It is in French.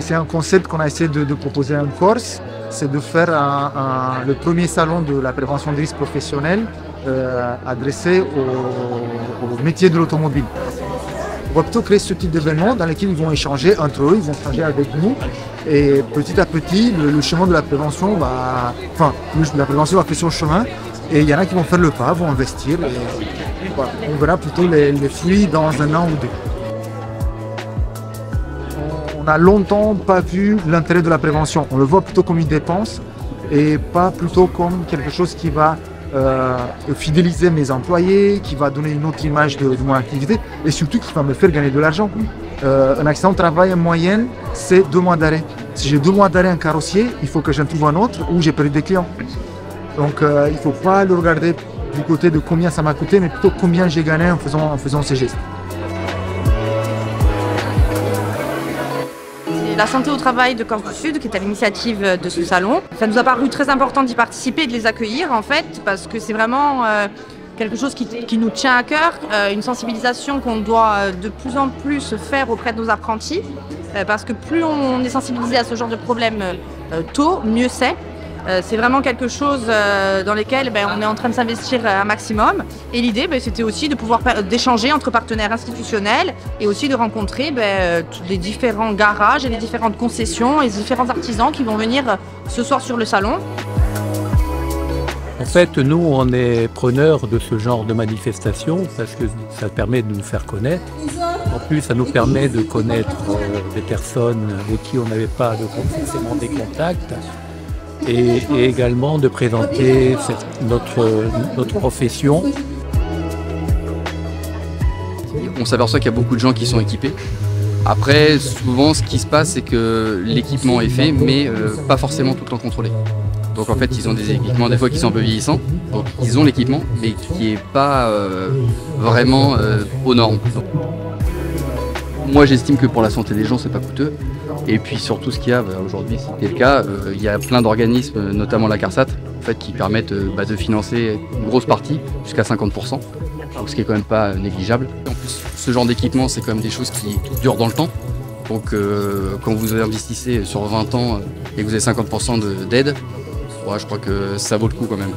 C'est un concept qu'on a essayé de proposer en Corse, c'est de faire le premier salon de la prévention des risques professionnels adressé au métier de l'automobile. On va plutôt créer ce type d'événement dans lesquels ils vont échanger entre eux, ils vont échanger avec nous et petit à petit le chemin de la prévention va, la prévention va faire son chemin et il y en a qui vont faire le pas, vont investir et voilà, on verra plutôt les fruits dans un an ou deux. On n'a longtemps pas vu l'intérêt de la prévention, on le voit plutôt comme une dépense et pas plutôt comme quelque chose qui va fidéliser mes employés, qui va donner une autre image de mon activité et surtout qui va me faire gagner de l'argent. Un accident de travail en moyenne, c'est 2 mois d'arrêt. Si j'ai 2 mois d'arrêt en carrossier, il faut que j'en trouve un autre ou j'ai perdu des clients. Donc il ne faut pas le regarder du côté de combien ça m'a coûté, mais plutôt combien j'ai gagné en faisant ces gestes. La santé au travail de Corse du Sud, qui est à l'initiative de ce salon. Ça nous a paru très important d'y participer et de les accueillir en fait, parce que c'est vraiment quelque chose qui nous tient à cœur, une sensibilisation qu'on doit de plus en plus faire auprès de nos apprentis, parce que plus on est sensibilisé à ce genre de problème tôt, mieux c'est. C'est vraiment quelque chose dans lequel on est en train de s'investir un maximum. Et l'idée, c'était aussi de pouvoir d'échanger entre partenaires institutionnels et aussi de rencontrer tous les différents garages et les différentes concessions et les différents artisans qui vont venir ce soir sur le salon. En fait, nous, on est preneurs de ce genre de manifestation parce que ça permet de nous faire connaître. En plus, ça nous permet de connaître des personnes avec qui on n'avait pas forcément des contacts. Et également de présenter notre profession. On s'aperçoit qu'il y a beaucoup de gens qui sont équipés. Après, souvent, ce qui se passe, c'est que l'équipement est fait, mais pas forcément tout le temps contrôlé. Donc en fait, ils ont des équipements des fois qui sont un peu vieillissants. Donc ils ont l'équipement, mais qui n'est pas vraiment aux normes. Moi, j'estime que pour la santé des gens, c'est pas coûteux. Et puis surtout, ce qu'il y a aujourd'hui, c'était le cas, il y a plein d'organismes, notamment la CARSAT, en fait, qui permettent de financer une grosse partie, jusqu'à 50%, donc ce qui est quand même pas négligeable. En plus, ce genre d'équipement, c'est quand même des choses qui durent dans le temps. Donc quand vous investissez sur 20 ans et que vous avez 50% d'aide, je crois que ça vaut le coup quand même.